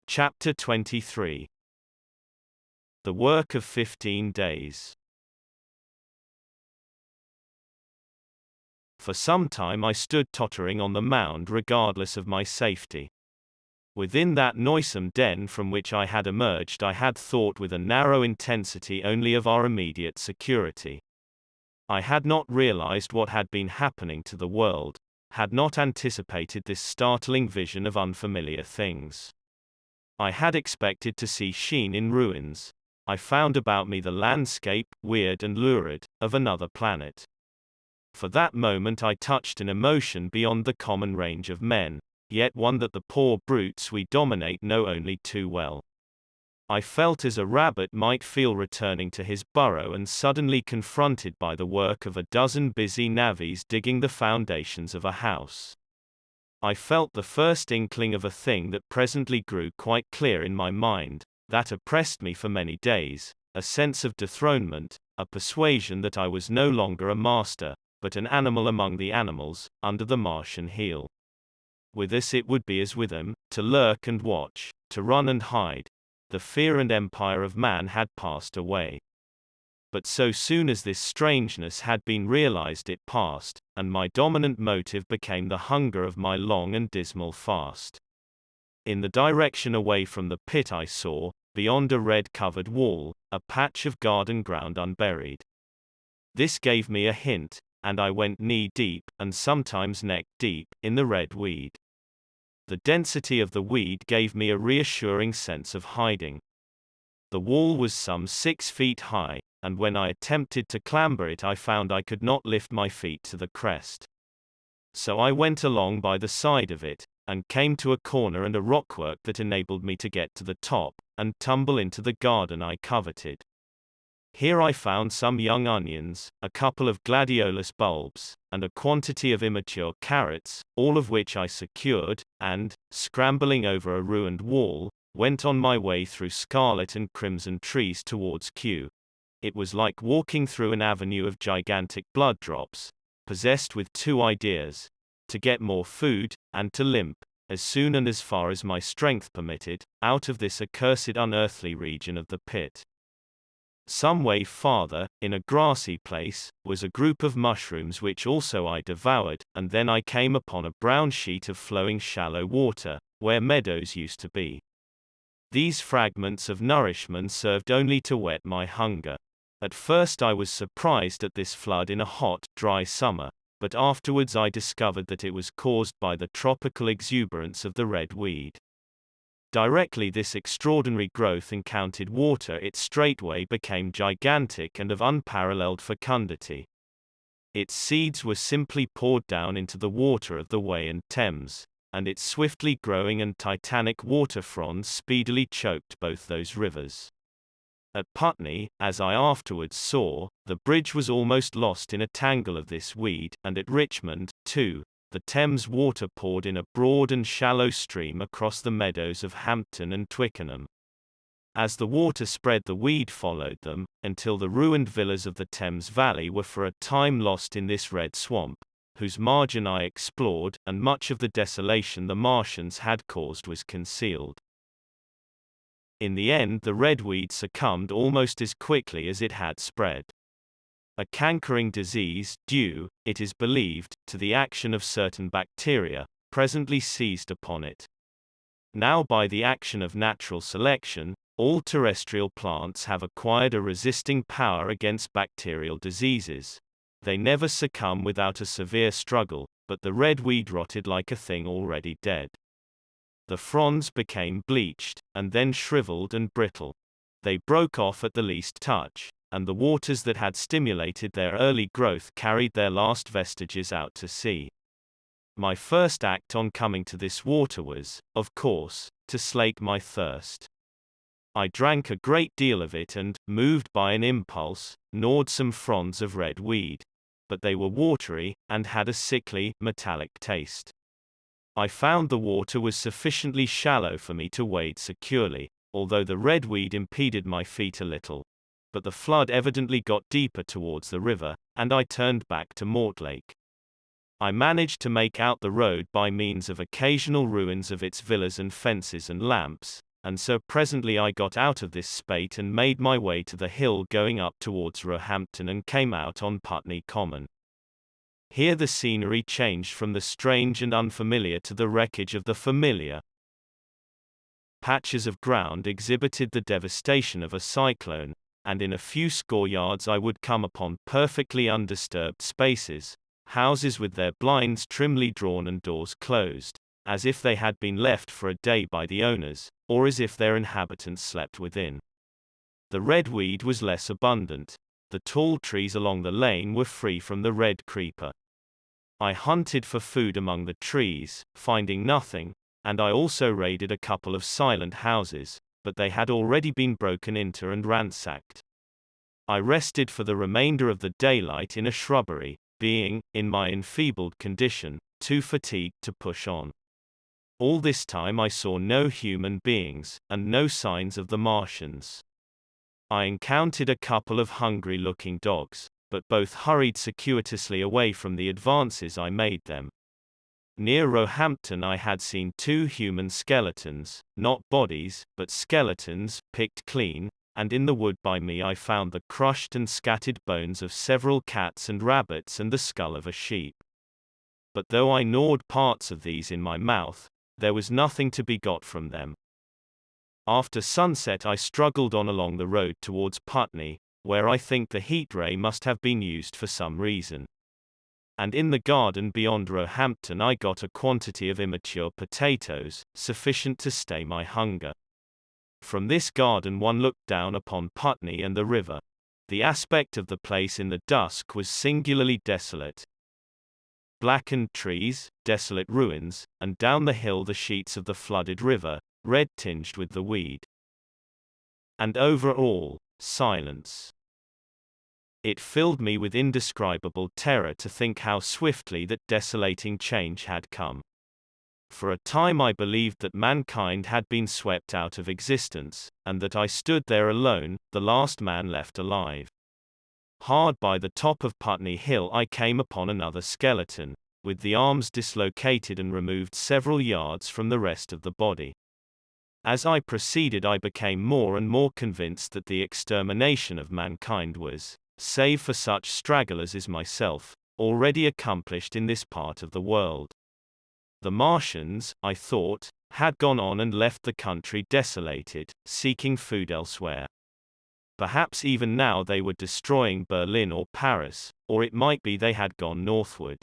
Chapter 23. The Work of 15 Days. For some time I stood tottering on the mound regardless of my safety. Within that noisome den from which I had emerged, I had thought with a narrow intensity only of our immediate security. I had not realized what had been happening to the world, had not anticipated this startling vision of unfamiliar things. I had expected to see Sheen in ruins. I found about me the landscape, weird and lurid, of another planet. For that moment I touched an emotion beyond the common range of men, yet one that the poor brutes we dominate know only too well. I felt as a rabbit might feel returning to his burrow and suddenly confronted by the work of a dozen busy navvies digging the foundations of a house. I felt the first inkling of a thing that presently grew quite clear in my mind, that oppressed me for many days, a sense of dethronement, a persuasion that I was no longer a master, but an animal among the animals, under the Martian heel. With us it would be as with them, to lurk and watch, to run and hide. The fear and empire of man had passed away. But so soon as this strangeness had been realized it passed, and my dominant motive became the hunger of my long and dismal fast. In the direction away from the pit I saw, beyond a red-covered wall, a patch of garden ground unburied. This gave me a hint, and I went knee-deep, and sometimes neck-deep, in the red weed. The density of the weed gave me a reassuring sense of hiding. The wall was some 6 feet high, and when I attempted to clamber it I found I could not lift my feet to the crest. So I went along by the side of it, and came to a corner and a rockwork that enabled me to get to the top, and tumble into the garden I coveted. Here I found some young onions, a couple of gladiolus bulbs, and a quantity of immature carrots, all of which I secured, and, scrambling over a ruined wall, went on my way through scarlet and crimson trees towards Kew. It was like walking through an avenue of gigantic blood drops, possessed with two ideas: to get more food, and to limp, as soon and as far as my strength permitted, out of this accursed unearthly region of the pit. Some way farther, in a grassy place, was a group of mushrooms which also I devoured, and then I came upon a brown sheet of flowing shallow water, where meadows used to be. These fragments of nourishment served only to whet my hunger. At first I was surprised at this flood in a hot, dry summer, but afterwards I discovered that it was caused by the tropical exuberance of the red weed. Directly this extraordinary growth encountered water it straightway became gigantic and of unparalleled fecundity. Its seeds were simply poured down into the water of the Wey and Thames, and its swiftly growing and titanic water fronds speedily choked both those rivers. At Putney, as I afterwards saw, the bridge was almost lost in a tangle of this weed, and at Richmond, too, the Thames water poured in a broad and shallow stream across the meadows of Hampton and Twickenham. As the water spread the weed followed them, until the ruined villas of the Thames Valley were for a time lost in this red swamp, whose margin I explored, and much of the desolation the Martians had caused was concealed. In the end the red weed succumbed almost as quickly as it had spread. A cankering disease, due, it is believed, to the action of certain bacteria, presently seized upon it. Now by the action of natural selection, all terrestrial plants have acquired a resisting power against bacterial diseases. They never succumb without a severe struggle, but the red weed rotted like a thing already dead. The fronds became bleached, and then shriveled and brittle. They broke off at the least touch, and the waters that had stimulated their early growth carried their last vestiges out to sea. My first act on coming to this water was, of course, to slake my thirst. I drank a great deal of it and, moved by an impulse, gnawed some fronds of red weed. But they were watery, and had a sickly, metallic taste. I found the water was sufficiently shallow for me to wade securely, although the red weed impeded my feet a little. But the flood evidently got deeper towards the river, and I turned back to Mortlake. I managed to make out the road by means of occasional ruins of its villas and fences and lamps, and so presently I got out of this spate and made my way to the hill going up towards Roehampton and came out on Putney Common. Here the scenery changed from the strange and unfamiliar to the wreckage of the familiar. Patches of ground exhibited the devastation of a cyclone, and in a few score yards I would come upon perfectly undisturbed spaces, houses with their blinds trimly drawn and doors closed, as if they had been left for a day by the owners, or as if their inhabitants slept within. The red weed was less abundant. The tall trees along the lane were free from the red creeper. I hunted for food among the trees, finding nothing, and I also raided a couple of silent houses, but they had already been broken into and ransacked. I rested for the remainder of the daylight in a shrubbery, being, in my enfeebled condition, too fatigued to push on. All this time I saw no human beings, and no signs of the Martians. I encountered a couple of hungry-looking dogs, but both hurried circuitously away from the advances I made them. Near Roehampton I had seen 2 human skeletons, not bodies, but skeletons, picked clean, and in the wood by me I found the crushed and scattered bones of several cats and rabbits and the skull of a sheep. But though I gnawed parts of these in my mouth, there was nothing to be got from them. After sunset I struggled on along the road towards Putney, where I think the heat ray must have been used for some reason. And in the garden beyond Roehampton I got a quantity of immature potatoes, sufficient to stay my hunger. From this garden one looked down upon Putney and the river. The aspect of the place in the dusk was singularly desolate. Blackened trees, desolate ruins, and down the hill the sheets of the flooded river, red tinged with the weed. And over all, silence. It filled me with indescribable terror to think how swiftly that desolating change had come. For a time I believed that mankind had been swept out of existence, and that I stood there alone, the last man left alive. Hard by the top of Putney Hill I came upon another skeleton, with the arms dislocated and removed several yards from the rest of the body. As I proceeded I became more and more convinced that the extermination of mankind was, save for such stragglers as myself, already accomplished in this part of the world. The Martians, I thought, had gone on and left the country desolated, seeking food elsewhere. Perhaps even now they were destroying Berlin or Paris, or it might be they had gone northward.